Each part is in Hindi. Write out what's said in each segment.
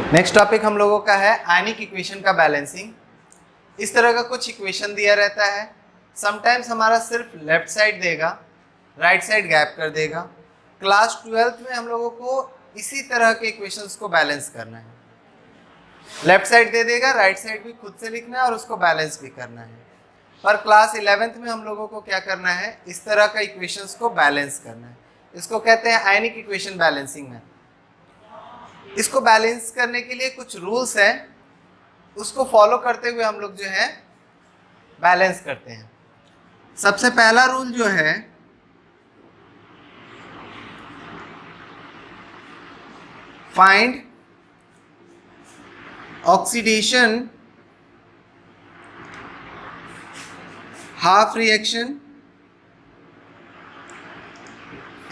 नेक्स्ट टॉपिक हम लोगों का है आयनिक इक्वेशन का बैलेंसिंग। इस तरह का कुछ इक्वेशन दिया रहता है। समटाइम्स हमारा सिर्फ लेफ्ट साइड देगा, राइट साइड गैप कर देगा। क्लास 12th में हम लोगों को इसी तरह के इक्वेशंस को बैलेंस करना है। लेफ्ट साइड दे देगा, राइट साइड भी खुद से लिखना है और उसको बैलेंस भी करना है। पर क्लास 11th में हम लोगों को क्या करना है, इस तरह का इक्वेशंस को बैलेंस करना है। इसको कहते हैं आयनिक इक्वेशन बैलेंसिंग में। इसको बैलेंस करने के लिए कुछ रूल्स हैं, उसको फॉलो करते हुए हम लोग जो है बैलेंस करते हैं। सबसे पहला रूल जो है, find oxidation half reaction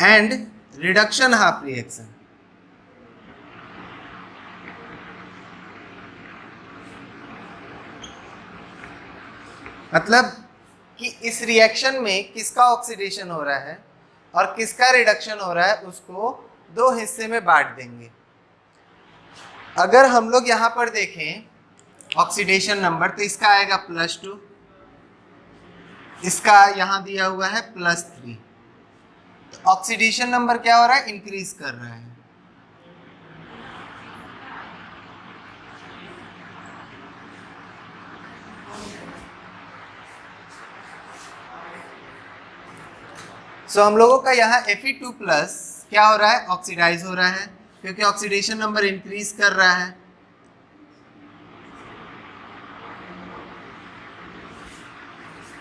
and reduction half reaction. मतलब कि इस रिएक्शन में किसका ऑक्सीडेशन हो रहा है और किसका रिडक्शन हो रहा है, उसको दो हिस्से में बांट देंगे। अगर हम लोग यहां पर देखें ऑक्सीडेशन नंबर, तो इसका आएगा +2, इसका यहां दिया हुआ है +3। तो ऑक्सीडेशन नंबर क्या हो रहा है, इंक्रीज कर रहा है। हम लोगों का यहाँ Fe2+ क्या हो रहा है, ऑक्सीडाइज हो रहा है, क्योंकि ऑक्सीडेशन नंबर इंक्रीज कर रहा है।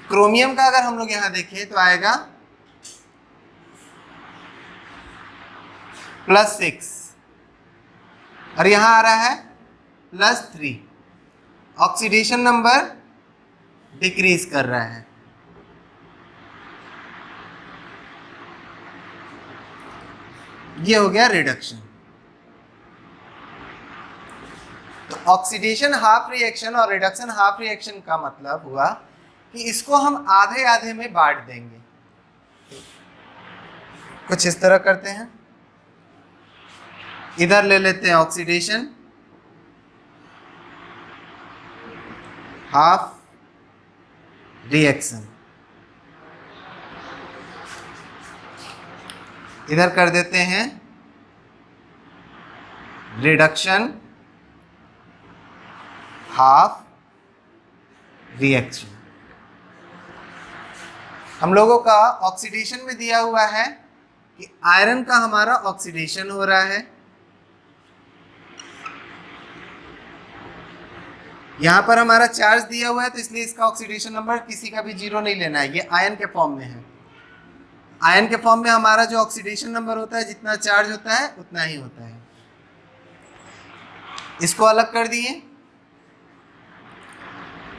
क्रोमियम का अगर हम लोग यहाँ देखें तो आएगा +6 और यहाँ आ रहा है +3। ऑक्सीडेशन नंबर डिक्रीज कर रहा है। ये हो गया रिडक्शन। तो ऑक्सीडेशन हाफ रिएक्शन और रिडक्शन हाफ रिएक्शन का मतलब हुआ कि इसको हम आधे आधे में बांट देंगे। कुछ इस तरह करते हैं, इधर ले लेते हैं ऑक्सीडेशन हाफ रिएक्शन, इधर कर देते हैं रिडक्शन हाफ रिएक्शन। हम लोगों का ऑक्सीडेशन में दिया हुआ है कि आयरन का हमारा ऑक्सीडेशन हो रहा है। यहां पर हमारा चार्ज दिया हुआ है, तो इसलिए इसका ऑक्सीडेशन नंबर किसी का भी 0 नहीं लेना है। ये आयन के फॉर्म में है। आयन के फॉर्म में हमारा जो ऑक्सीडेशन नंबर होता है, जितना चार्ज होता है उतना ही होता है। इसको अलग कर दिए,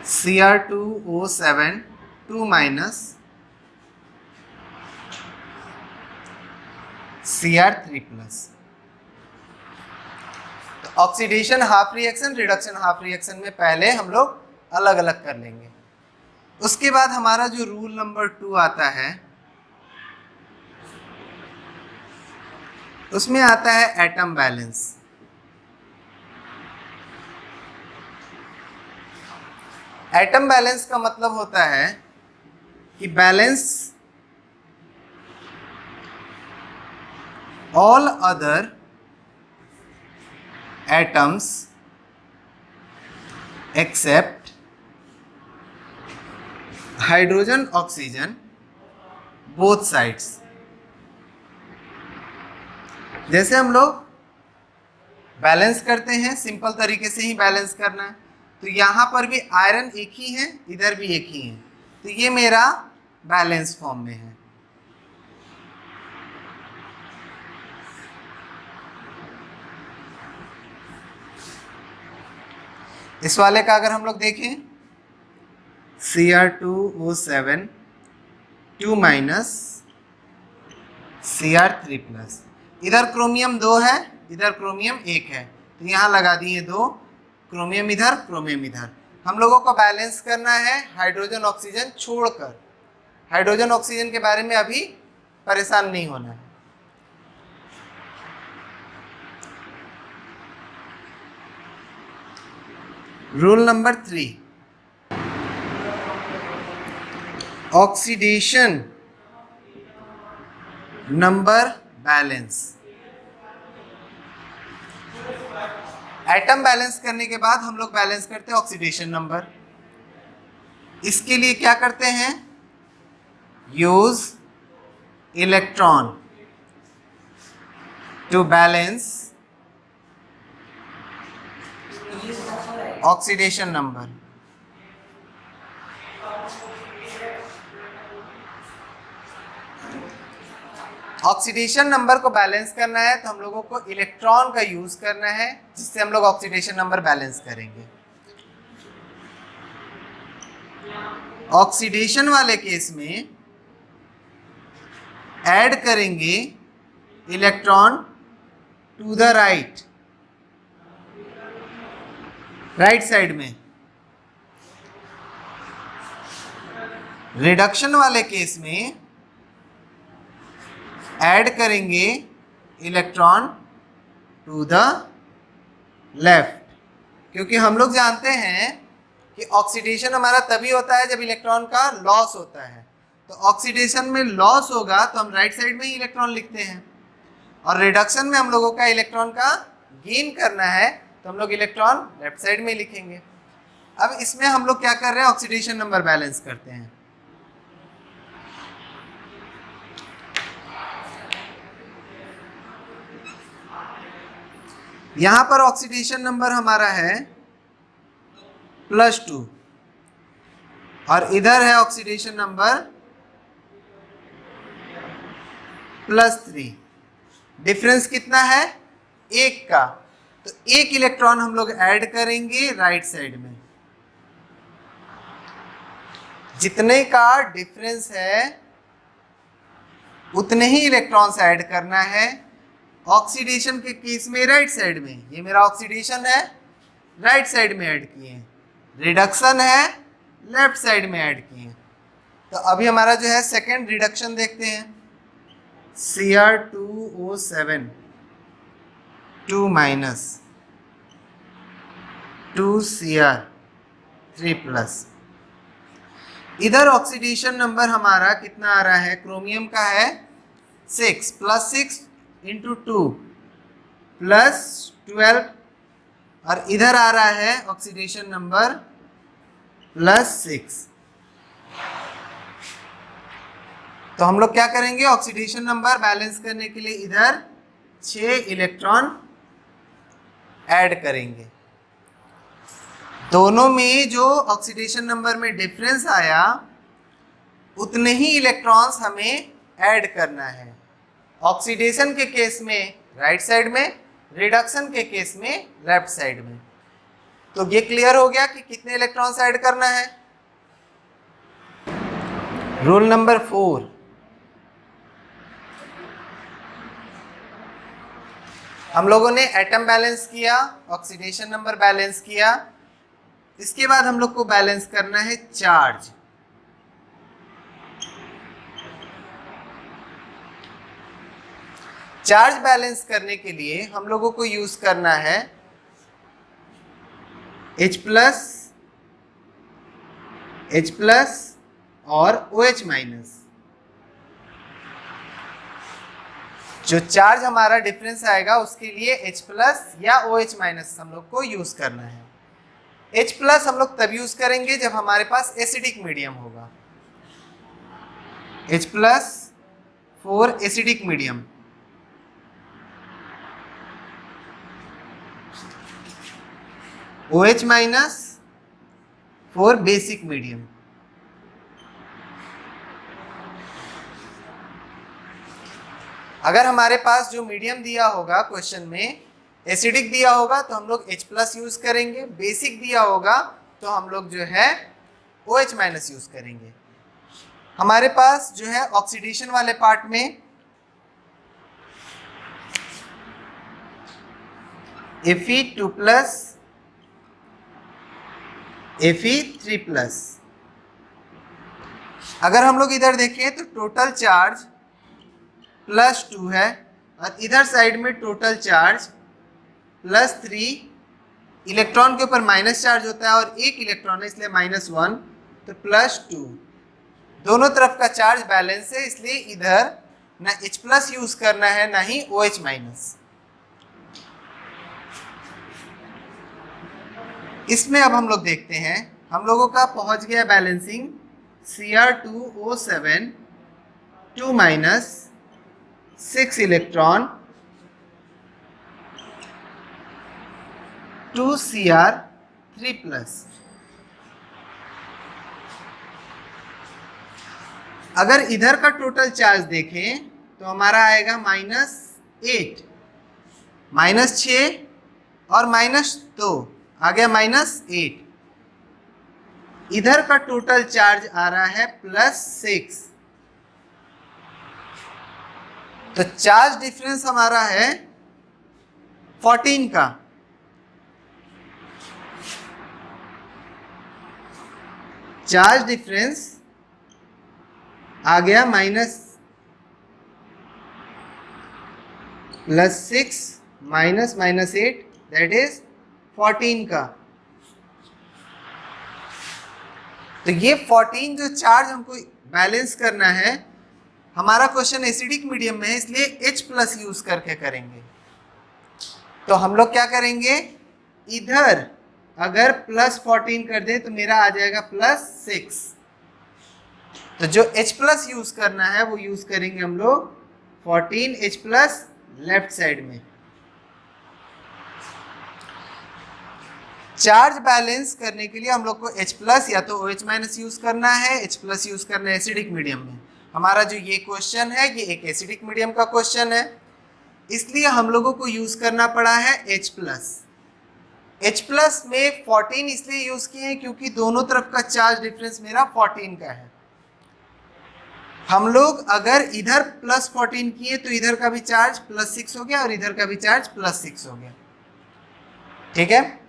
Cr2O7 2 Cr3+। तो oxidation half reaction, reduction half reaction में पहले हम लोग अलग अलग कर लेंगे। उसके बाद हमारा जो रूल नंबर 2 आता है, उसमें आता है एटम बैलेंस। एटम बैलेंस का मतलब होता है कि balance all other atoms except hydrogen oxygen both sides. जैसे हम लोग बैलेंस करते हैं, सिंपल तरीके से ही बैलेंस करना है। तो यहाँ पर भी आयरन एक ही है, इधर भी एक ही है, तो ये मेरा बैलेंस फॉर्म में है। इस वाले का अगर हम लोग देखें, Cr2O7 2 Cr3+। इधर क्रोमियम 2 है, इधर क्रोमियम 1 है, तो यहाँ लगा दिए 2, क्रोमियम इधर, क्रोमियम इधर। हम लोगों को बैलेंस करना है हाइड्रोजन ऑक्सीजन छोड़कर। हाइड्रोजन ऑक्सीजन के बारे में अभी परेशान नहीं होना है। Rule number 3, oxidation number balance. Atom balance करने के बाद हम लोग बैलेंस करते हैं ऑक्सीडेशन नंबर। इसके लिए क्या करते हैं? Use electron to balance oxidation number. Oxidation number को बैलेंस करना है तो हम लोगों को इलेक्ट्रॉन का यूज करना है, जिससे हम लोग ऑक्सीडेशन नंबर बैलेंस करेंगे। ऑक्सीडेशन वाले केस में ऐड करेंगे electron to the right side में। रिडक्शन वाले केस में ऐड करेंगे इलेक्ट्रॉन टू द लेफ्ट, क्योंकि हम लोग जानते हैं कि ऑक्सीडेशन हमारा तभी होता है जब इलेक्ट्रॉन का लॉस होता है। तो ऑक्सीडेशन में लॉस होगा तो हम राइट साइड में ही इलेक्ट्रॉन लिखते हैं, और रिडक्शन में हम लोगों का इलेक्ट्रॉन का गेन करना है तो हम लोग इलेक्ट्रॉन लेफ्ट साइड में लिखेंगे। अब इसमें हम लोग क्या कर रहे हैं? ऑक्सीडेशन नंबर बैलेंस करते हैं। यहां पर ऑक्सीडेशन नंबर हमारा है +2 और इधर है ऑक्सीडेशन नंबर +3। डिफरेंस कितना है? 1 का। तो 1 इलेक्ट्रॉन हम लोग ऐड करेंगे राइट साइड में। जितने का डिफरेंस है उतने ही इलेक्ट्रॉन्स ऐड करना है। ऑक्सीडेशन के केस में राइट साइड में, ये मेरा ऑक्सीडेशन है, राइट साइड में ऐड किए। रिडक्शन है, लेफ्ट साइड में ऐड किए। तो अभी हमारा जो है सेकंड रिडक्शन देखते हैं। Cr2O7 2 minus 2Cr3+। इधर ऑक्सीडेशन नंबर हमारा कितना आ रहा है? क्रोमियम का है 6 +6 × 2 +12, और इधर आ रहा है ऑक्सीडेशन नंबर +6। तो हम लोग क्या करेंगे? ऑक्सीडेशन नंबर बैलेंस करने के लिए इधर 6 इलेक्ट्रॉन ऐड करेंगे। दोनों में जो ऑक्सीडेशन नंबर में डिफरेंस आया उतने ही इलेक्ट्रॉन्स हमें ऐड करना है। ऑक्सीडेशन के केस में राइट साइड में, रिडक्शन के केस में लेफ्ट साइड में। तो ये क्लियर हो गया कि कितने इलेक्ट्रॉन्स ऐड करना है। रूल नंबर 4, हम लोगों ने एटम बैलेंस किया, ऑक्सीडेशन नंबर बैलेंस किया। इसके बाद हम लोग को बैलेंस करना है चार्ज। चार्ज बैलेंस करने के लिए हम लोगों को यूज करना है H+ और OH-। जो चार्ज हमारा डिफरेंस आएगा उसके लिए H+ या OH- हम लोग को यूज करना है। H+ हम लोग तब यूज करेंगे जब हमारे पास एसिडिक मीडियम होगा। H+ for acidic medium. OH- for basic medium. अगर हमारे पास जो मीडियम दिया होगा क्वेश्चन में एसिडिक दिया होगा तो हम लोग H+ यूज करेंगे, बेसिक दिया होगा तो हम लोग जो है OH- यूज करेंगे। हमारे पास जो है ऑक्सीडेशन वाले पार्ट में Fe2+, Fe3+। अगर हम लोग इधर देखें तो टोटल चार्ज +2 है और इधर साइड में टोटल चार्ज +3 इलेक्ट्रॉन के ऊपर माइनस चार्ज होता है और एक इलेक्ट्रॉन है इसलिए -1, तो +2। दोनों तरफ का चार्ज बैलेंस है इसलिए इधर ना H+ यूज करना है ना ही OH-। इसमें अब हम लोग देखते हैं, हम लोगों का पहुंच गया बैलेंसिंग Cr2O7 2 - 6 इलेक्ट्रॉन 2Cr3+। अगर इधर का टोटल चार्ज देखें तो हमारा आएगा -8, -6 और -2 आ गया -8। इधर का टोटल चार्ज आ रहा है +6, तो चार्ज डिफरेंस हमारा है 14 का। चार्ज डिफरेंस आ गया +6 -8 दैट इज 14 का। तो ये 14 जो चार्ज हमको बैलेंस करना है, हमारा क्वेश्चन एसिडिक मीडियम में है इसलिए H+ यूज करके करेंगे। तो हम लोग क्या करेंगे, इधर अगर +14 कर दे तो मेरा आ जाएगा +6। तो जो H+ यूज करना है वो यूज करेंगे हम लोग 14H+ लेफ्ट साइड में। चार्ज बैलेंस करने के लिए हम लोग को H+ या तो OH- यूज करना है, H+ यूज करना है एसिडिक मीडियम में। हमारा जो ये क्वेश्चन है ये एक एसिडिक मीडियम का क्वेश्चन है, इसलिए हम लोगों को यूज करना पड़ा है H+। H+ में 14 इसलिए यूज किए हैं क्योंकि दोनों तरफ का चार्ज डिफरेंस मेरा 14 का है। हम लोग अगर इधर +14 किए तो इधर का भी चार्ज +6 हो गया और इधर का भी चार्ज +6 हो गया। ठीक है,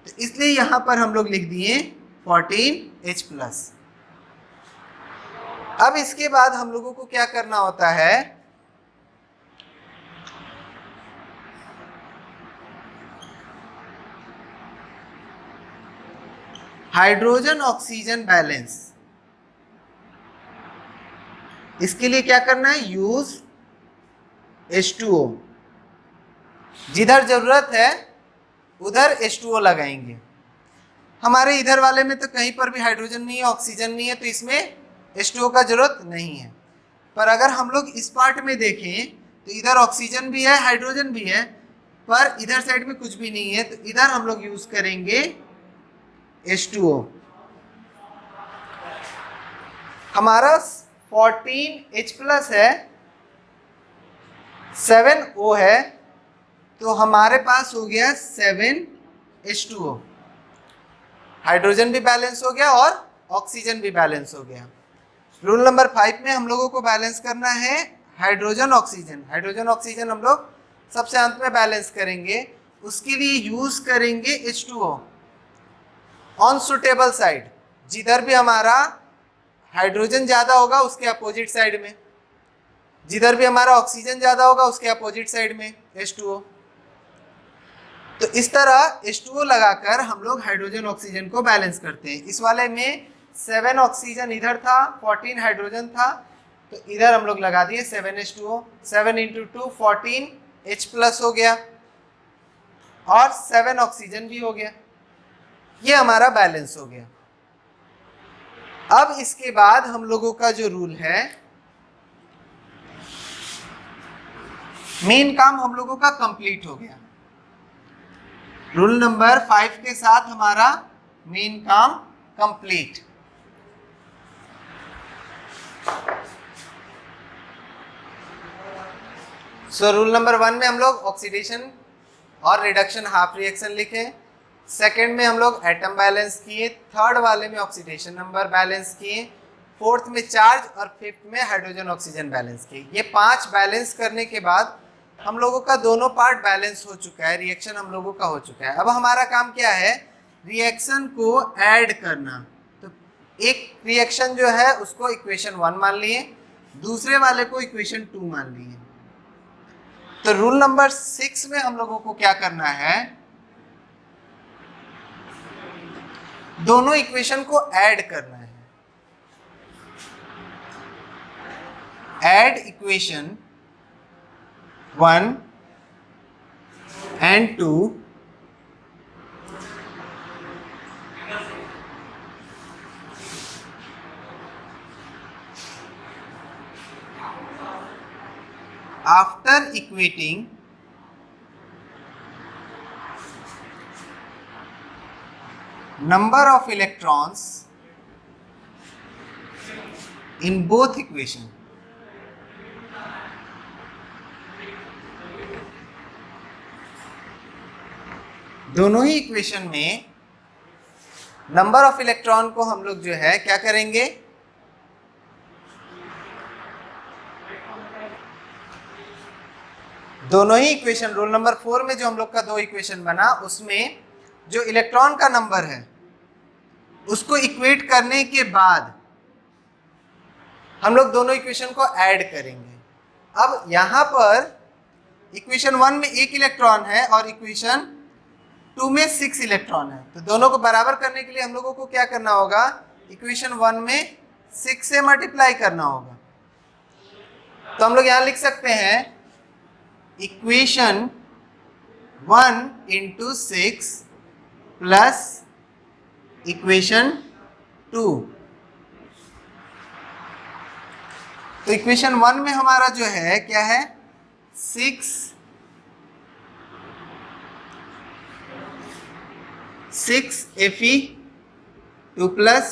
तो इसलिए यहां पर हम लोग लिख दिए 14H+। अब इसके बाद हम लोगों को क्या करना होता है, हाइड्रोजन ऑक्सीजन बैलेंस। इसके लिए क्या करना है, यूज H2O। जिधर जरूरत है उधर H2O लगाएंगे। हमारे इधर वाले में तो कहीं पर भी हाइड्रोजन नहीं है, ऑक्सीजन नहीं है, तो इसमें H2O का जरूरत नहीं है। पर अगर हम लोग इस पार्ट में देखें तो इधर ऑक्सीजन भी है, हाइड्रोजन भी है, पर इधर साइड में कुछ भी नहीं है, तो इधर हम लोग यूज करेंगे H2O। हमारा 14H+ है, 7O है, तो हमारे पास हो गया 7H2O। हाइड्रोजन भी बैलेंस हो गया और ऑक्सीजन भी बैलेंस हो गया। रूल नंबर 5 में हम लोगों को बैलेंस करना है हाइड्रोजन ऑक्सीजन। हाइड्रोजन ऑक्सीजन हम लोग सबसे अंत में बैलेंस करेंगे, उसके लिए यूज करेंगे H2O ऑन सुटेबल साइड। जिधर भी हमारा हाइड्रोजन ज्यादा होगा उसके अपोजिट साइड में, जिधर भी हमारा ऑक्सीजन ज्यादा होगा उसके अपोजिट साइड में H2O। तो इस तरह H2O लगाकर हम लोग हाइड्रोजन ऑक्सीजन को बैलेंस करते हैं। इस वाले में 7 ऑक्सीजन इधर था, 14 हाइड्रोजन था, तो इधर हम लोग लगा दिए 7H2O। 7 × 2 14H+ हो गया और 7 ऑक्सीजन भी हो गया। ये हमारा बैलेंस हो गया। अब इसके बाद हम लोगों का जो रूल है, मेन काम हम लोगों का कंप्लीट हो गया। रूल नंबर 5 के साथ हमारा मेन काम कंप्लीट। सो रूल नंबर 1 में हम लोग ऑक्सीडेशन और रिडक्शन हाफ रिएक्शन लिखे, सेकेंड में हम लोग एटम बैलेंस किए, थर्ड वाले में ऑक्सीडेशन नंबर बैलेंस किए, फोर्थ में चार्ज और फिफ्थ में हाइड्रोजन ऑक्सीजन बैलेंस किए। ये 5 बैलेंस करने के बाद हम लोगों का दोनों पार्ट बैलेंस हो चुका है, रिएक्शन हम लोगों का हो चुका है। अब हमारा काम क्या है, रिएक्शन को ऐड करना। तो एक रिएक्शन जो है उसको इक्वेशन 1 मान लिए, दूसरे वाले को इक्वेशन 2 मान लिए। तो रूल नंबर 6 में हम लोगों को क्या करना है, दोनों इक्वेशन को ऐड करना है। Add equation 1 and 2 after equating number of electrons in both equation। दोनों ही इक्वेशन में नंबर ऑफ इलेक्ट्रॉन को हम लोग जो है क्या करेंगे, दोनों ही इक्वेशन रूल नंबर 4 में जो हम लोग का दो इक्वेशन बना उसमें जो इलेक्ट्रॉन का नंबर है उसको इक्वेट करने के बाद हम लोग दोनों इक्वेशन को ऐड करेंगे। अब यहां पर इक्वेशन 1 में 1 इलेक्ट्रॉन है और इक्वेशन 2 में 6 इलेक्ट्रॉन है, तो दोनों को बराबर करने के लिए हम लोगों को क्या करना होगा, इक्वेशन 1 में 6 से मल्टीप्लाई करना होगा। तो हम लोग यहां लिख सकते हैं इक्वेशन 1 इंटू 6 प्लस इक्वेशन 2। तो इक्वेशन 1 में हमारा जो है क्या है, 6 Fe2 plus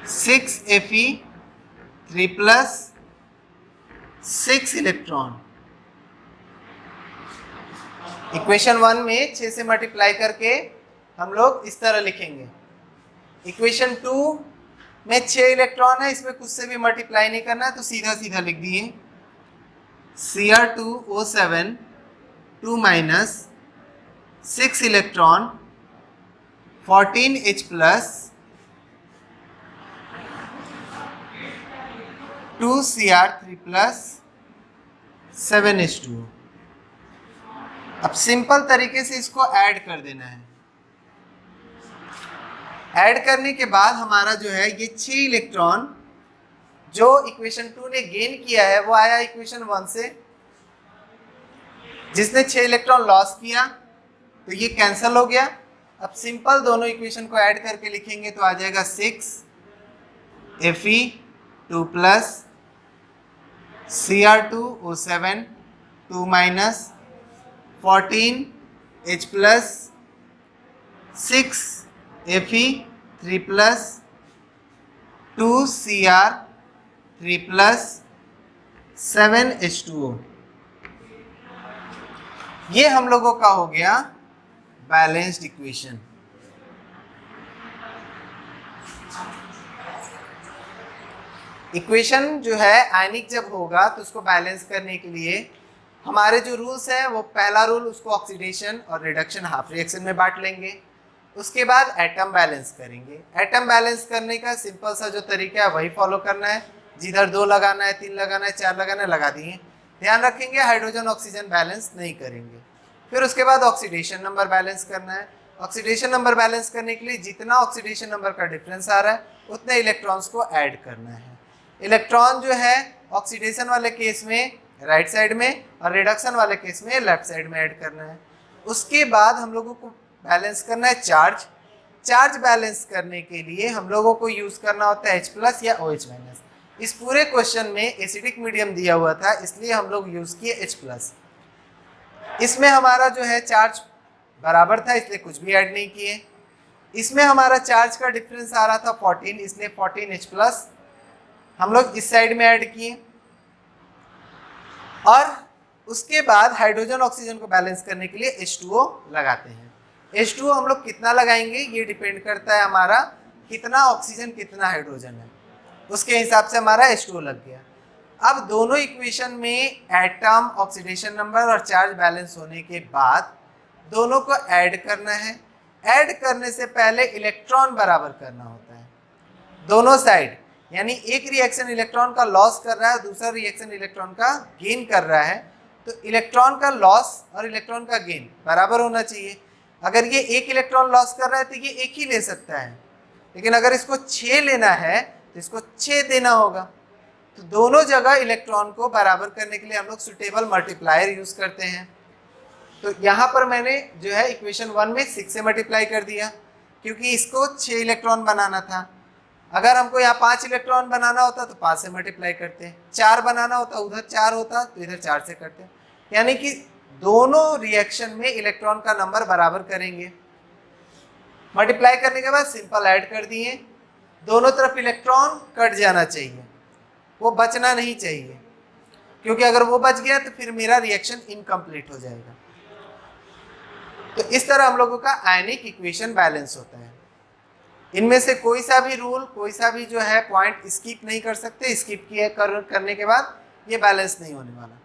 6 Fe3 plus 6 electron. Equation 1 में 6 से मल्टीप्लाई करके हम लोग इस तरह लिखेंगे। इक्वेशन 2 में 6 इलेक्ट्रॉन है, इसमें कुछ से भी मल्टीप्लाई नहीं करना है, तो सीधा सीधा लिख दिए Cr2O7 2 minus 6 electron 14H plus 2Cr3 plus 7H2। अब सिंपल तरीके से इसको ऐड कर देना है। ऐड करने के बाद हमारा जो है ये 6 इलेक्ट्रॉन जो इक्वेशन 2 ने गेन किया है वो आया इक्वेशन 1 से, जिसने 6 इलेक्ट्रॉन लॉस किया तो ये कैंसिल हो गया। अब सिंपल दोनों इक्वेशन को ऐड करके लिखेंगे तो आ जाएगा 6 Fe2 plus Cr2O7 2 minus 14H plus 6 Fe3 plus 2Cr3 plus 7H2O। ये हम लोगों का हो गया बैलेंस्ड इक्वेशन। इक्वेशन जो है आयनिक जब होगा तो उसको बैलेंस करने के लिए हमारे जो रूल्स हैं वो पहला रूल उसको ऑक्सीडेशन और रिडक्शन हाफ रिएक्शन में बांट लेंगे। उसके बाद एटम बैलेंस करेंगे। एटम बैलेंस करने का सिंपल सा जो तरीका है वही फॉलो करना है, जिधर 2 लगाना है, 3 लगाना है, 4 लगाना है, लगा दिए। ध्यान रखेंगे हाइड्रोजन ऑक्सीजन बैलेंस नहीं करेंगे। फिर उसके बाद ऑक्सीडेशन नंबर बैलेंस करना है। ऑक्सीडेशन नंबर बैलेंस करने के लिए जितना ऑक्सीडेशन नंबर का डिफरेंस आ रहा है उतने इलेक्ट्रॉन्स को ऐड करना है। इलेक्ट्रॉन जो है ऑक्सीडेशन वाले केस में राइट साइड में और रिडक्शन वाले केस में लेफ्ट साइड में ऐड करना है। उसके बाद हम लोगों को बैलेंस करना है चार्ज। चार्ज बैलेंस करने के लिए हम लोगों को यूज करना होता है H प्लस या OH माइनस। इस पूरे क्वेश्चन में एसिडिक मीडियम दिया हुआ था इसलिए हम लोग यूज किए H प्लस। इसमें हमारा जो है चार्ज बराबर था इसलिए कुछ भी ऐड नहीं किए। इसमें हमारा चार्ज का डिफरेंस आ रहा था 14 इसलिए 14H प्लस हम लोग इस साइड में ऐड किए। और उसके बाद हाइड्रोजन ऑक्सीजन को बैलेंस करने के लिए H2O लगाते हैं। H2O हम लोग कितना लगाएंगे ये डिपेंड करता है हमारा कितना ऑक्सीजन कितना हाइड्रोजन है, उसके हिसाब से हमारा H2O लग गया। अब दोनों इक्वेशन में एटम ऑक्सीडेशन नंबर और चार्ज बैलेंस होने के बाद दोनों को ऐड करना है। ऐड करने से पहले इलेक्ट्रॉन बराबर करना होता है दोनों साइड, यानी एक रिएक्शन इलेक्ट्रॉन का लॉस कर रहा है दूसरा रिएक्शन इलेक्ट्रॉन का गेन कर रहा है, तो इलेक्ट्रॉन का लॉस और इलेक्ट्रॉन का गेन बराबर होना चाहिए। अगर ये 1 इलेक्ट्रॉन लॉस कर रहा है तो ये 1 ही ले सकता है, लेकिन अगर इसको 6 लेना है तो इसको 6 देना होगा। तो दोनों जगह इलेक्ट्रॉन को बराबर करने के लिए हम लोग सुटेबल मल्टीप्लायर यूज करते हैं। तो यहाँ पर मैंने जो है इक्वेशन 1 में 6 से मल्टीप्लाई कर दिया, क्योंकि इसको 6 इलेक्ट्रॉन बनाना था। अगर हमको यहाँ 5 इलेक्ट्रॉन बनाना होता तो 5 से मल्टीप्लाई करते हैं, 4 बनाना होता उधर 4 होता तो इधर 4 से करते हैं। यानी कि दोनों रिएक्शन में इलेक्ट्रॉन का नंबर बराबर करेंगे। मल्टीप्लाई करने के बाद सिंपल ऐड कर दिए, दोनों तरफ इलेक्ट्रॉन कट जाना चाहिए, वो बचना नहीं चाहिए, क्योंकि अगर वो बच गया तो फिर मेरा रिएक्शन इनकम्प्लीट हो जाएगा। तो इस तरह हम लोगों का आयनिक इक्वेशन बैलेंस होता है। इनमें से कोई सा भी रूल, कोई सा भी जो है पॉइंट स्किप नहीं कर सकते। स्किप किए करने के बाद ये बैलेंस नहीं होने वाला।